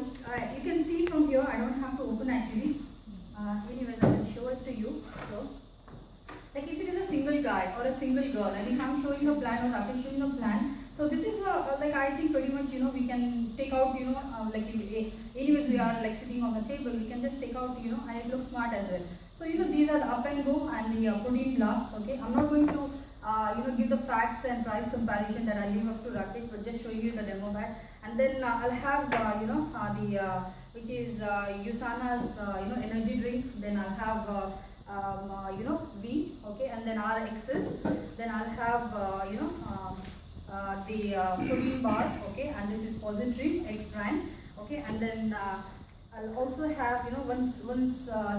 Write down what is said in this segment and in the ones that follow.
you can see from here, I don't have to open actually. Anyways, I will show it to you. So, like if it is a single guy or a single girl, and if I'm showing a plan or Rakesh showing a plan, so this is like I think pretty much we can take out like anyways we are like sitting on the table, we can just take out and it looks smart as well. So these are the up and go and the protein blast. Okay, I'm not going to give the facts and price comparison that I'll leave up to Rakesh, but just showing you the demo bag, and then I'll have the which is Usana's energy drink. Then I'll have V, okay, and then RXs. Then I'll have the protein bar, okay, and this is Positron X brand, okay, and then I'll also have once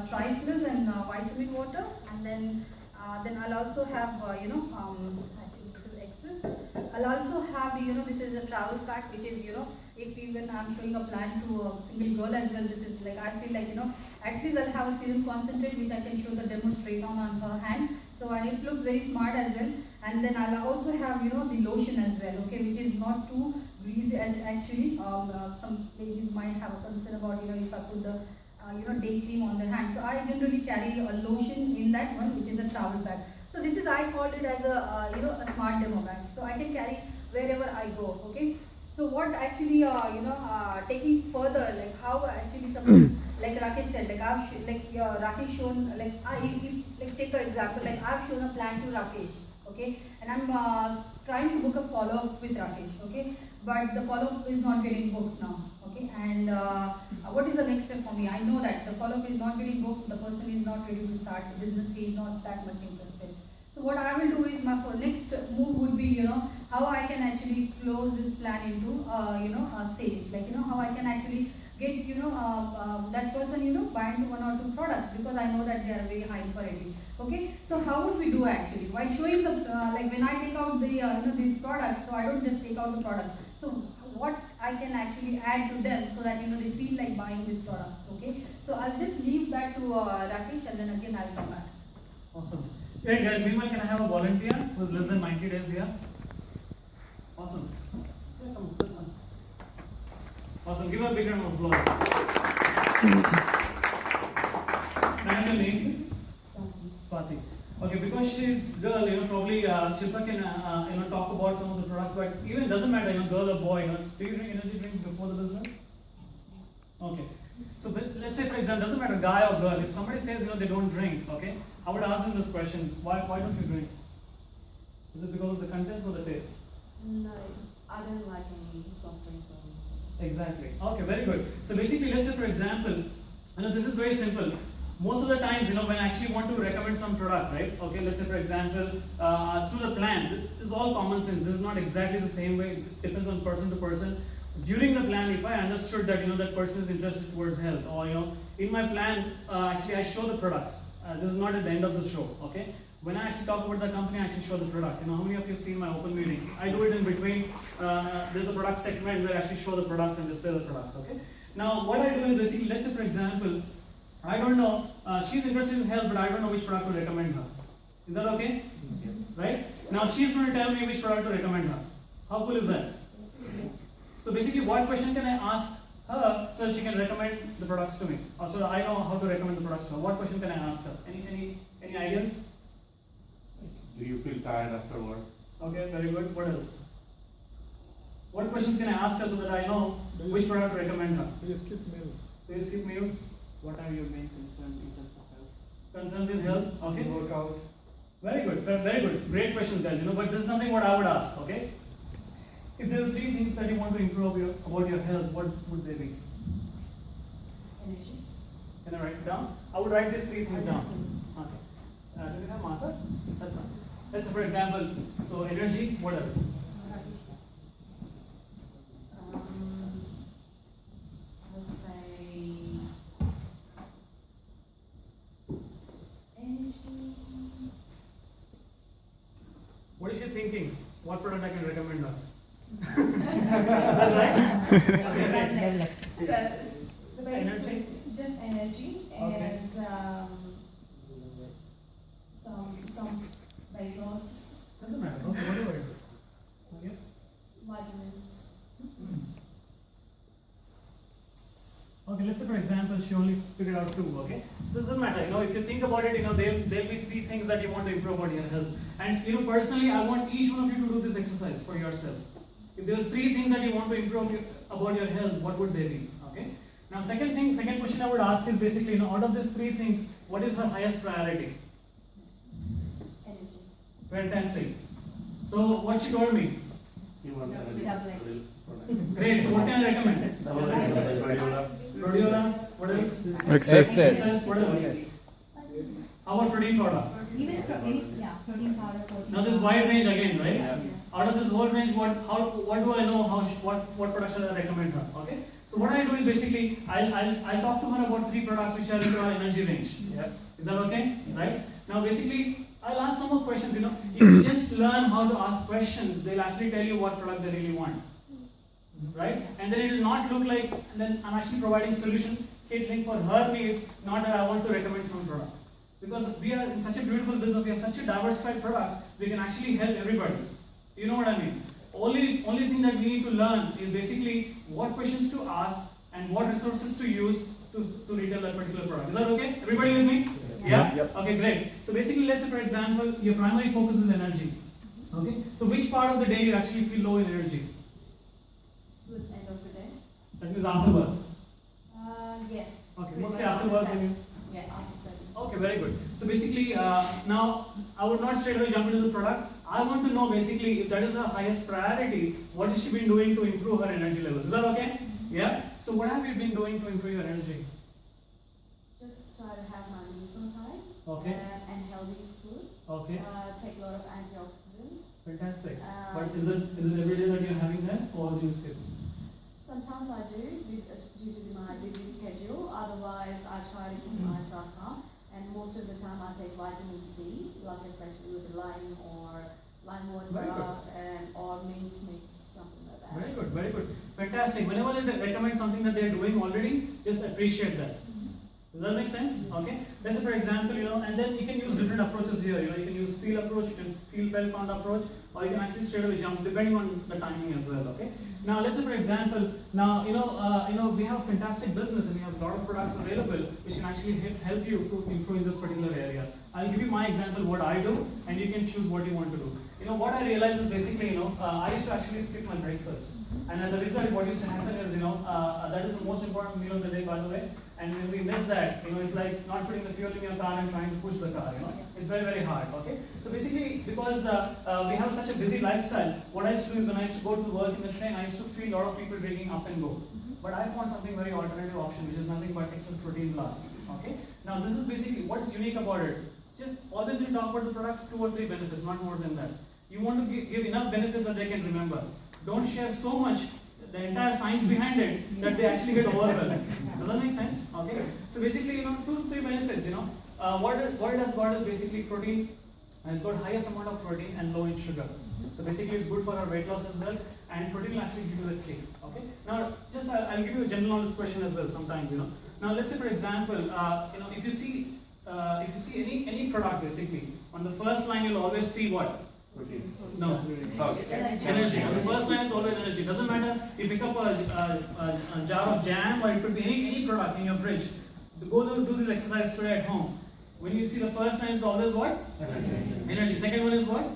Strive Plus and vitamin water, and then I'll also have actually this is X's. I'll also have this is a travel pack, which is if even I'm showing a plan to a single girl as well, this is like I feel like at least I'll have a serum concentrate which I can show the demo straight on her hand. So and it looks very smart as well. And then I'll also have the lotion as well, okay, which is not too greasy as actually some ladies might have a concern about if I put the day cream on the hand. So I generally carry a lotion in that one, which is a travel bag. So this is, I called it as a a smart demo bag. So I can carry wherever I go. Okay. So what actually taking further, like how actually suppose like Rakesh said, like I've Rakesh shown, like if take an example, like I've shown a plan to Rakesh, okay, and I'm trying to book a follow up with Rakesh, okay, but the follow up is not getting booked now, okay, and what is the next step for me? I know that the follow up is not getting booked, the person is not ready to start the business, he is not that much interested. So what I will do is my next move would be how I can actually close this plan into sales, like how I can actually get that person buying one or two products, because I know that they are very high quality. Okay, so how would we do actually while showing the like when I take out the these products, so I don't just take out the product, so what I can actually add to them so that they feel like buying these products. Okay, so I'll just leave that to Rakesh, and then again I'll come back. Awesome. Hey guys, meanwhile, can I have a volunteer who's less than 90 days here? Awesome. Yeah, come on, this one. Awesome. Give her a big round of applause. Can I have your name? Swati. Okay, because she's girl, probably Shilpa can talk about some of the products, but even doesn't matter, girl or boy. Do you drink energy drink before the business? Okay. So let's say, for example, doesn't matter guy or girl. If somebody says they don't drink, okay, I would ask them this question: why don't you drink? Is it because of the contents or the taste? No, I don't like any soft drinks or. Exactly. Okay, very good. So basically, let's say for example, this is very simple. Most of the times, when I actually want to recommend some product, right? Okay, let's say for example, through the plan, this is all common sense. This is not exactly the same way. It depends on person to person. During the plan, if I understood that that person is interested towards health, or in my plan, actually I show the products. This is not at the end of the show. Okay, when I actually talk about the company, I actually show the products. How many of you see my open meetings? I do it in between. There's a product segment where I actually show the products and display the products. Okay. Now what I do is basically, let's say for example, I don't know, she's interested in health, but I don't know which product to recommend her. Is that okay? Right? Now she's going to tell me which product to recommend her. How cool is that? So basically, what question can I ask her so she can recommend the products to me? Or so I know how to recommend the products to her. What question can I ask her? Any ideas? Do you feel tired after work? Okay, very good. What else? What questions can I ask her so that I know which product to recommend her? Do you skip meals? Do you skip meals? What are your main concerns in terms of health? Concerns in health? Okay. Workout. Very good. Very good. Great questions, guys. But this is something what I would ask. Okay. If there are 3 things that you want to improve about your health, what would they be? Energy. Can I write it down? I would write these 3 things down. Okay. Do we have marker? That's fine. Let's say for example, so energy, what else? Let's say energy. What is she thinking? What product I can recommend her? Is that right? Okay. So energy? just energy and some weight loss. Doesn't matter. Okay, whatever it is. Okay. Vitamins. Okay, let's say for example, she only figured out 2, okay? So it doesn't matter, if you think about it, there'll be 3 things that you want to improve about your health. And personally, I want each one of you to do this exercise for yourself. If there was 3 things that you want to improve about your health, what would they be? Okay? Now second question I would ask is basically, out of these 3 things, what is her highest priority? Energy. Fantastic. So what she told me? You want energy. Doubling. Great, so what can I recommend? Double exercise. Rhodiola, what else? Excess. What else? How about protein powder? Even protein powder, protein. Now this wide range again, right? Yeah. Out of this whole range, what do I know? What products should I recommend her? Okay. So what I do is basically I'll talk to her about 3 products which are in her energy range. Yeah. Is that okay? Right? Now basically I'll ask some more questions. If you just learn how to ask questions, they'll actually tell you what product they really want. Right? And then it will not look like, and then I'm actually providing solution catering for her needs, not that I want to recommend some product. Because we are in such a beautiful business, we have such a diversified products, we can actually help everybody. You know what I mean? Only thing that we need to learn is basically what questions to ask and what resources to use to retail that particular product. Is that okay? Everybody with me? Yeah? Yep. Okay, great. So basically, let's say for example, your primary focus is energy. Okay? So which part of the day you actually feel low in energy? Towards the end of the day. That means after work. Yeah. Okay, Pretty mostly much after work. then you- Yeah, after 7. Okay, very good. So basically, now I would not straight away jump into the product. I want to know basically if that is her highest priority, what has she been doing to improve her energy levels? Is that okay? Yeah? So what have you been doing to improve your energy? Just try to have my meals on time. Okay. And healthy food. Okay. Take a lot of antioxidants. Fantastic. Um, But is it every day that you're having that, or do you skip? Sometimes I do due to my busy schedule. Otherwise, I try to keep myself calm. And most of the time, I take vitamin C, like especially with lime or lime Very water good. or mint mix, something like that. Very good, very good. Fantastic. Whenever they recommend something that they're doing already, just appreciate that. Does that make sense? Okay. Let's say for example, and then you can use different approaches here. You can use feel approach, you can feel well-found approach, or you can actually straight away jump depending on the timing as well. Okay. Now let's say for example, now we have a fantastic business and we have a lot of products available which can actually help you to improve in this particular area. I'll give you my example what I do, and you can choose what you want to do. What I realized is basically, I used to actually skip my breakfast, and as a result, what used to happen is, that is the most important meal of the day, by the way. And when we miss that, it's like not putting the fuel in your car and trying to push the car. It's very, very hard. Okay. So basically, because we have such a busy lifestyle, what I used to do is when I used to go to work in the train, I used to feel a lot of people drinking up and go. But I found something very alternative option, which is nothing but excess protein blast. Okay. Now this is basically what's unique about it. Just always you talk about the products, 2 or 3 benefits, not more than that. You want to give enough benefits that they can remember. Don't share so much, the entire science behind it, that they actually get overwhelmed. Does that make sense? Okay. So basically, 2 to 3 benefits. What it has got is basically protein. And it's got highest amount of protein and low in sugar. So basically, it's good for our weight loss as well. And protein will actually give you the kick. Okay. Now, just I'll give you a general knowledge question as well. Sometimes, Now, let's say for example, if you see any product basically, on the first line you'll always see what? Protein. No. Okay. Energy. On the first line is always energy. Doesn't matter if you pick up a jar of jam, or it could be any product in your fridge. Go do this exercise today at home. When you see the first line is always what? Energy. Second one is what?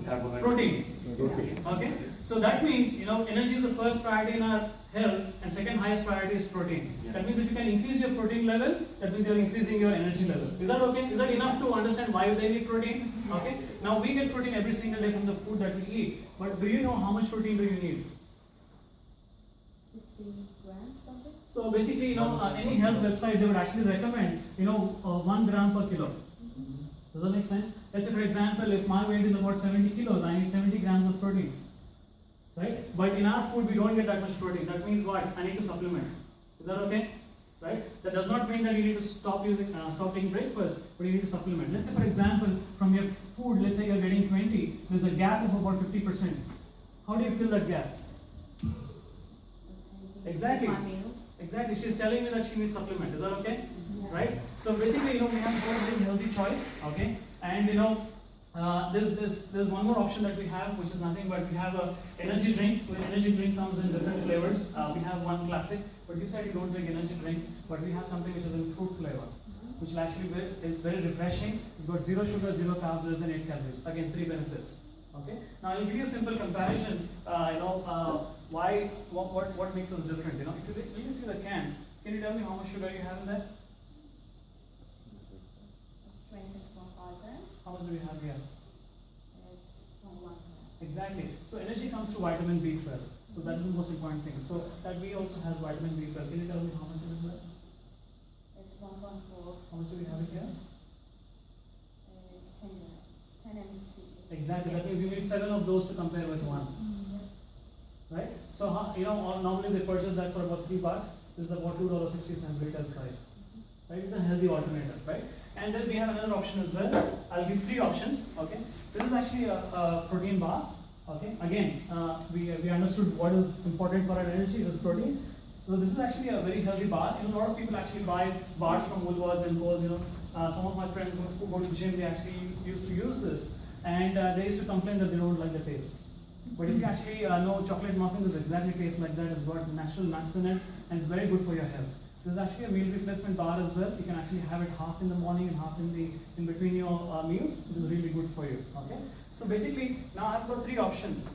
Carbohydrate. Protein. Okay. So that means energy is the first priority in our health, and second highest priority is protein. Yeah. That means if you can increase your protein level, that means you're increasing your energy level. Is that okay? Is that enough to understand why they need protein? Okay. Now we get protein every single day from the food that we eat. But do you know how much protein do you need? 60 grams, something. So basically, any health website they would actually recommend 1 gram per kilo. Does that make sense? Let's say for example, if my weight is about 70 kilos, I need 70 grams of protein. Right? But in our food, we don't get that much protein. That means what? I need to supplement. Is that okay? Right? That does not mean that you need to stop taking breakfast, but you need to supplement. Let's say for example, from your food, let's say you're getting 20, there's a gap of about 50%. How do you fill that gap? Exactly. With my meals. Exactly. She's telling me that she needs supplement. Is that okay? Yeah. Right? So basically, we have got this healthy choice, okay? And there's one more option that we have, which is nothing but we have a energy drink. The energy drink comes in different flavors. We have one classic, But you said you don't drink energy drink, but we have something which is in fruit flavor, which actually is very refreshing. It's got 0 sugar, 0 carbs, less than 8 calories. Again, 3 benefits. Okay. Now I'll give you a simple comparison. What makes us different? You know, if you see the can you tell me how much sugar you have in that? It's 26.5 grams. How much do we have here? It's 0.1 gram. Exactly. So energy comes through vitamin B12. So that is the most important thing. So that V also has vitamin B12. Can you tell me how much it is there? It's 1.4. How much do we have it here? It's 10 grams. 10 mc. Exactly. That means you need 7 of those to compare with 1. Right? So normally they purchase that for about $3. This is about $2.60 retail price. Right? It's a healthy alternative, right? And then we have another option as well. I'll give 3 options. Okay. This is actually a protein bar. Okay. Again, we understood what is important for our energy is protein. So this is actually a very healthy bar. A lot of people actually buy bars from Woolworths and Coles. Some of my friends who go to the gym, they actually used to use this, and they used to complain that they don't like the taste. But if you actually know, chocolate muffins is exactly taste like that. It's got natural nuts in it, and it's very good for your health. There's actually a meal replacement bar as well. You can actually have it half in the morning and half in between your meals. It is really good for you. Okay. So basically, now I've got 3 options.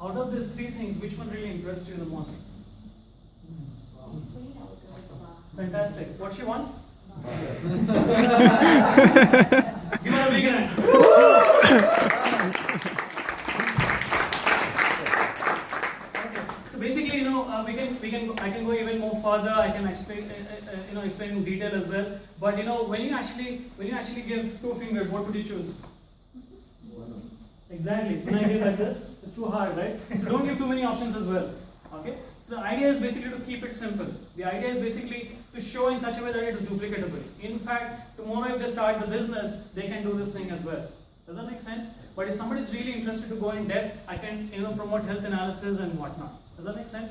Out of these 3 things, which one really impressed you the most? Honestly, I would go with the bar. Fantastic. What she wants? Give her a big hand. So basically, I can go even more further. I can explain in detail as well. But when you actually give 2 fingers, what would you choose? Exactly. When I give like this, it's too hard, right? So don't give too many options as well. Okay. The idea is basically to keep it simple. The idea is basically to show in such a way that it is duplicatable. In fact, tomorrow if they start the business, they can do this thing as well. Does that make sense? But if somebody is really interested to go in depth, I can promote health analysis and whatnot. Does that make sense?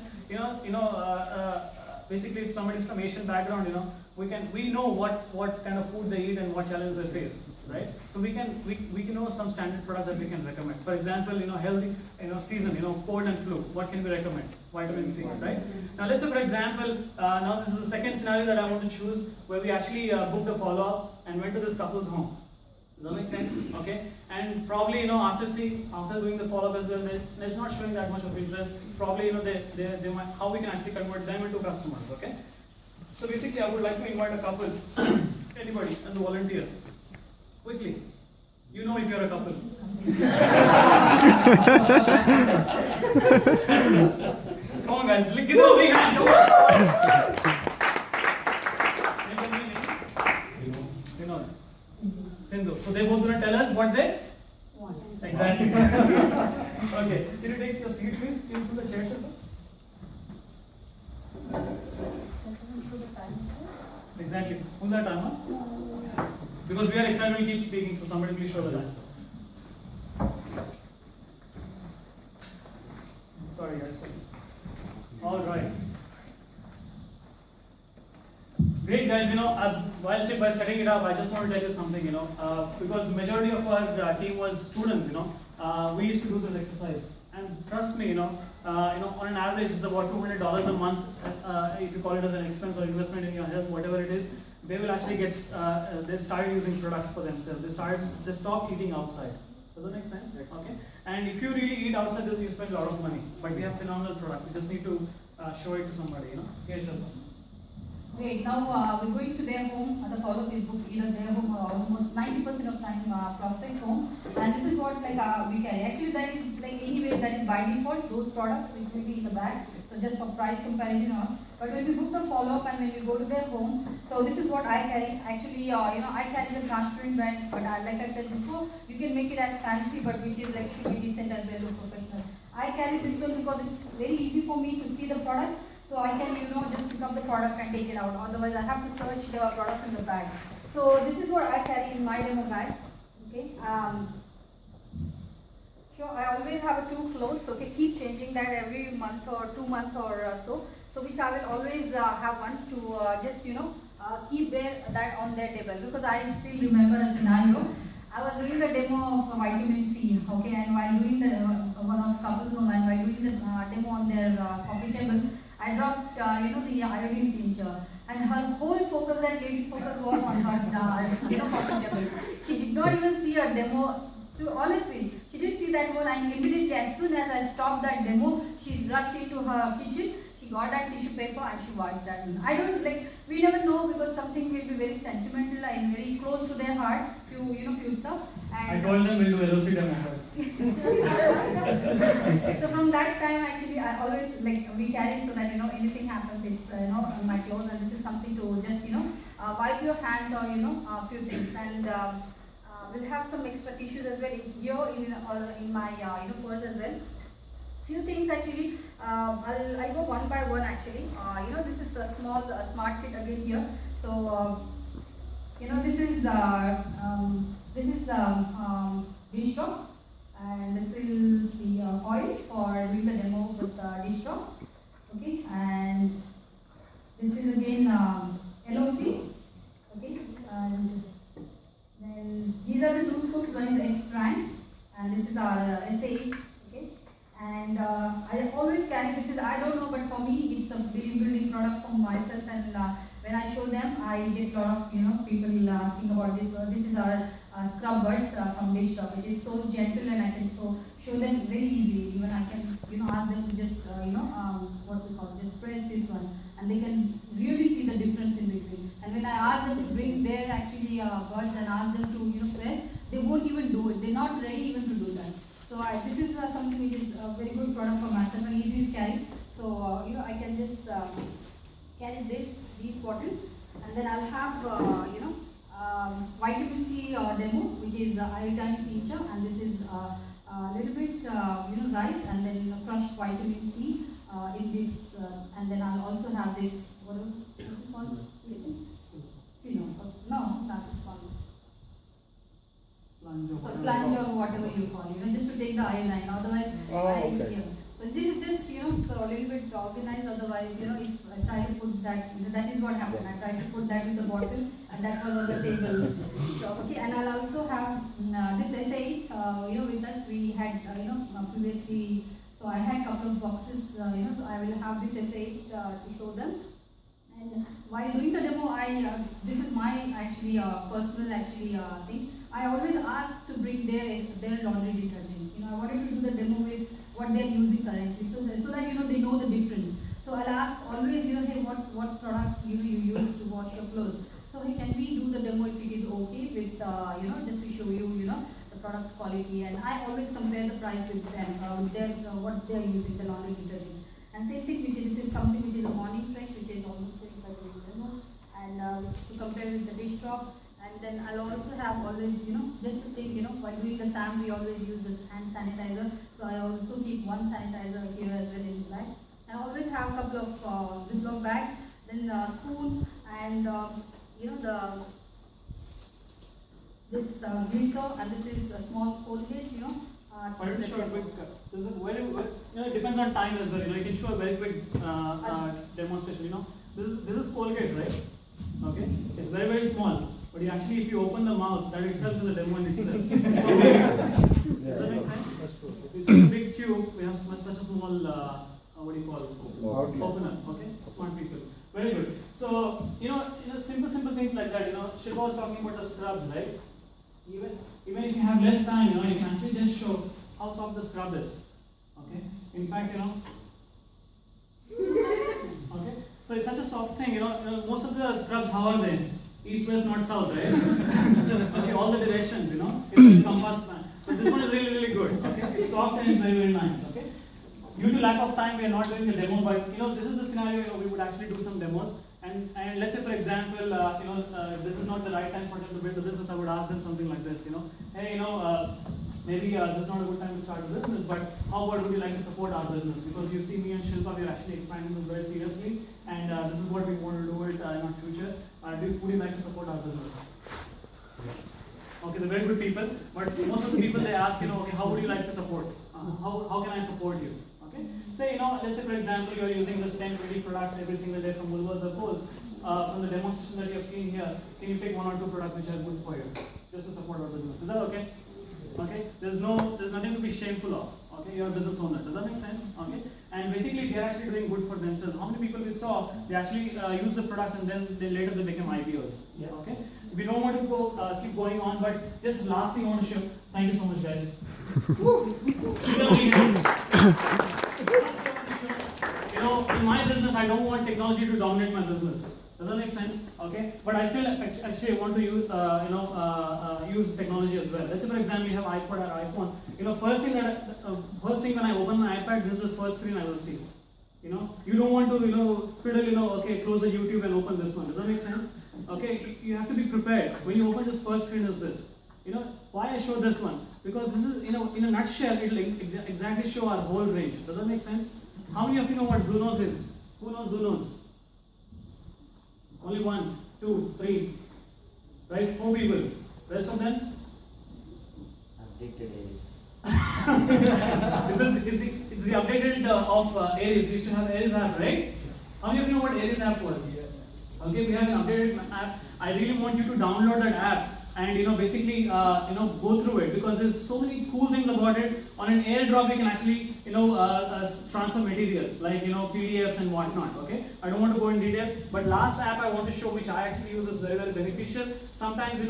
Basically, if somebody is from Asian background, we know what kind of food they eat and what challenges they face, right? So we can know some standard products that we can recommend. For example, healthy, season, cold and flu. What can we recommend? Vitamin C, right? Now let's say, for example, now this is the second scenario that I want to choose, where we actually booked a follow-up and went to this couple's home. Does that make sense? Okay. And probably after doing the follow-up as well, they're not showing that much of interest. Probably they might, how we can actually convert them into customers. Okay. So basically, I would like to invite a couple, anybody, as a volunteer. Quickly. If you're a couple. Come on, guys. Give them a big hand. Come on. Sindhu. So they both going to tell us what they want. Exactly. Okay. Can you take your seat, please? Can you put the chair, sir? Exactly. Who's that time, huh? Because we are excited, we keep speaking, so somebody please show the time. Sorry, guys. All right. Great, guys. By setting it up, I just want to tell you something. Because the majority of our team was students. We used to do this exercise, and trust me, on an average, it's about $200 a month. If you call it as an expense or investment in your health, whatever it is, they will actually they start using products for themselves. They stop eating outside. Does that make sense? Okay. And if you really eat outside, you spend a lot of money. But we have phenomenal products. We just need to show it to somebody. Here, Shilpa. Great. Now we're going to their home. The follow-up is booked either their home or almost 90% of time prospects home. And this is what we carry. Actually, that is anyway that is by default those products which will be in the bag. So just for price comparison on. But when we book the follow-up and when we go to their home, so this is what I carry. Actually, I carry the transparent bag. But like I said before, you can make it as fancy, but which is should be decent as well as professional. I carry this one because it's very easy for me to see the product. So I can, just pick up the product and take it out. Otherwise, I have to search the product in the bag. So this is what I carry in my demo bag. Okay. Sure. I always have 2 clothes. Okay. Keep changing that every month or 2 months or so. So which I will always have one to just keep that on their table, because I still remember a scenario. I was doing the demo of vitamin C, okay, and while doing the one of couples home and while doing the demo on their coffee table, I dropped, the iodine clincher, and her whole focus, that lady's focus was on her, coffee table. She did not even see a demo. Honestly, she didn't see that one, and immediately as soon as I stopped that demo, she rushed into her kitchen. She got that tissue paper and she wiped that. I don't we never know, because something will be very sentimental and very close to their heart. Few stuff. I And told them we'll do LOC demo. so from that time, actually, I always we carry so that anything happens, it's on my clothes, and this is something to just wipe your hands or a few things, and we'll have some extra tissues as well in my purse as well. Few things actually. I'll go one by one actually. This is a small smart kit again here. So this is dish straw, and this will be oil for doing the demo with dish straw. Okay, and this is again LOC. Okay, and then these are the two scoops. One is X-Strand, and this is our SA8. Okay, and I always carry this. I don't know, but for me it's a building product for myself, and when I show them, I get a lot of people asking about this. This is our scrub buds from Dish Straw, which is so gentle, and I can show them very easily. Even I can ask them to just what we call just press this one, and they can really see the difference in between. And when I ask them to bring their actually buds and ask them to press, they won't even do it. They're not ready even to do that. So this is something which is a very good product for myself and easy to carry. So I can just carry these bottles, and then I'll have vitamin C demo, which is iodine tincture, and this is a little bit rice, and then crushed vitamin C in this, and then I'll also have this what do you call it? No, not this one. Plunge or whatever you call it, just to take the iodine. Otherwise, so this is just so a little bit organized. Otherwise, if I try to put that, that is what happened. I tried to put that in the bottle, and that was on the table. So okay, and I'll also have this SA8. With us we had previously. So I had a couple of boxes. So I will have this SA8 to show them. And while doing the demo, this is my actually personal thing. I always ask to bring their laundry detergent. I wanted to do the demo with what they are using currently, so that they know the difference. So I'll ask always, hey, what product you use to wash your clothes. So hey, can we do the demo if it is okay with just to show you the product quality, and I always compare the price with them with their what they are using, the laundry detergent. And same thing, this is something which is a Morning Fresh, which is almost 25 demo, and to compare with the Dish Straw. And then I'll also have always, just to think, while doing the SAM, we always use this hand sanitizer. So I also keep one sanitizer here as well in black. I always have a couple of Ziploc bags, then spoon, and this Glisto, and this is a small Colgate, Why don't you show a quick? This is it depends on time as well. You can show a very quick demonstration. This is Colgate, right? Okay, it's very small, but if you open the mouth, that itself is a demo in itself. Does that make sense? That's true. You see a big tube, we have such a small what do you call it? Opener. Okay, smart people. Very good. So simple things like that. Shiva was talking about the scrubs, right? Even if you have less time, you can actually just show how soft the scrub is. Okay. In fact, okay. So it's such a soft thing. Most of the scrubs, how are they? East, west, north, south, right? Okay, all the directions. It's a compass plan. But this one is really good. Okay, it's soft and it's very nice. Okay. Due to lack of time, we are not doing the demo, but this is the scenario. We would actually do some demos. And let's say, for example, this is not the right time for them to build a business. I would ask them something like this, hey, maybe this is not a good time to start a business, but how about would you like to support our business? Because you see me and Shilpa, we are actually expanding this very seriously, and this is what we want to do it in our future. Would you like to support our business? Okay, they're very good people, but most of the people they ask, okay, how would you like to support? How can I support you? Okay. Say, let's say for example, you are using this 10-20 products every single day from Woolworths. Suppose from the demonstration that you have seen here, can you pick 1 or 2 products which are good for you, just to support our business? Is that okay? Okay. There's nothing to be shameful of. Okay, you're a business owner. Does that make sense? Okay, and basically they're actually doing good for themselves. How many people we saw, they actually use the products and then later they become IPOs. Yeah. Okay, we don't want to go keep going on, but just last thing I want to show. Thank you so much, guys. You know, in my business, I don't want technology to dominate my business. Does that make sense? Okay, but I still actually want to use use technology as well. Let's say for example, you have iPod or iPhone. You know, first thing when I open my iPad, this is the first screen I will see. You know, you don't want to fiddle. Okay, close the YouTube and open this one. Does that make sense? Okay, you have to be prepared. When you open this first screen is this. You know, why I show this one? Because this is, in a nutshell, it will exactly show our whole range. Does that make sense? How many of you know what Zunos is? Who knows Zunos? Only 1, 2, 3, right? 4 people. Rest of them? Updated is. It's the updated of Aries. You should have Aries app, right? How many of you know what Aries app was? Okay, we have an updated app. I really want you to download that app and basically go through it, because there's so many cool things about it. On an AirDrop, you can actually transfer material like PDFs and whatnot. Okay, I don't want to go in detail, but last app I want to show, which I actually use, is very, very beneficial. Sometimes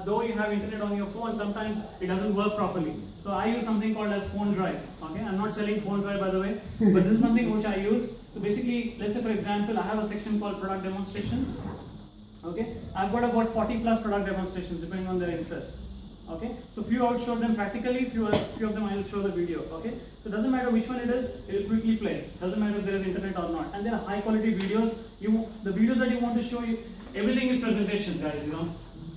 though you have internet on your phone, sometimes it doesn't work properly. So I use something called as Phone Drive. Okay, I'm not selling Phone Drive, by the way, but this is something which I use. So basically, let's say for example, I have a section called product demonstrations. Okay, I've got about 40 plus product demonstrations depending on their interest. Okay, so few I will show them practically, few of them I will show the video. Okay, so it doesn't matter which one it is, it will quickly play. Doesn't matter if there is internet or not. And there are high quality videos. The videos that you want to show, everything is presentation, guys.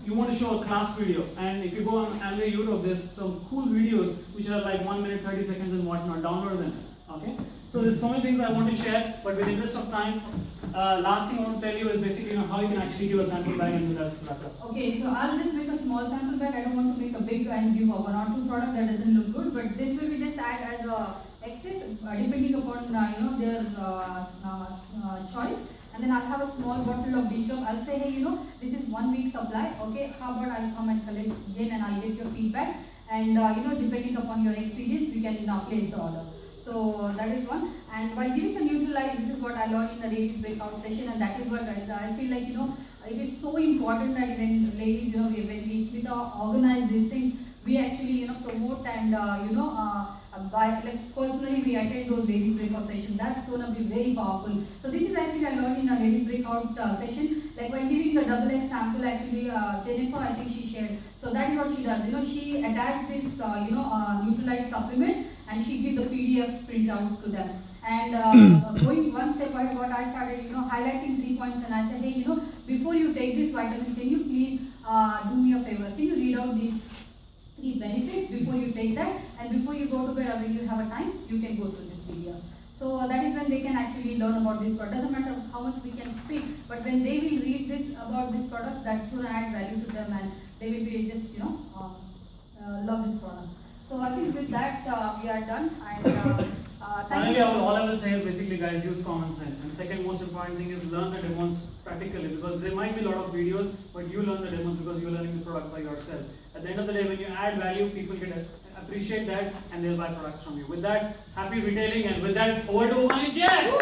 You want to show a class video, and if you go on Amway Europe, there's some cool videos which are like 1 minute 30 seconds and whatnot. Download them. Okay, so there's so many things I want to share, but with the interest of time, last thing I want to tell you is basically how you can actually give a sample bag and do that wrap up. Okay, so I'll just make a small sample bag. I don't want to make a big and give a 1 or 2 product that doesn't look good, but this will be just add as a excess depending upon their choice. And then I'll have a small bottle of dish soap. I'll say, hey, this is 1 week supply. Okay, how about I'll come and collect again and I'll get your feedback. And depending upon your experience, we can place the order. So that is one. And while giving the neutralize, this is what I learned in the ladies breakout session, and that is what I feel like it is so important that when ladies when we split or organize these things, we actually promote and personally we attend those ladies breakout sessions. That's gonna be very powerful. So this is actually I learned in a ladies breakout session. Like while giving the XX sample, actually Jennifer, I think she shared. So that is what she does. She attached this neutralite supplements and she gives the PDF printout to them. And going one step ahead, what I started highlighting 3 points, and I said, hey, before you take this vitamin, can you please do me a favor? Can you read out these 3 benefits before you take that, and before you go to bed or when you have a time, you can go through this video. So that is when they can actually learn about this product. Doesn't matter how much we can speak, but when they will read this about this product, that's going to add value to them, and they will be just love this product. So I think with that we are done. And finally, all I will say is basically, guys, use common sense. And second most important thing is learn the demos practically, because there might be a lot of videos, but you learn the demos because you're learning the product by yourself. At the end of the day, when you add value, people can appreciate that and they'll buy products from you. With that, happy retailing, and with that, over to Jess!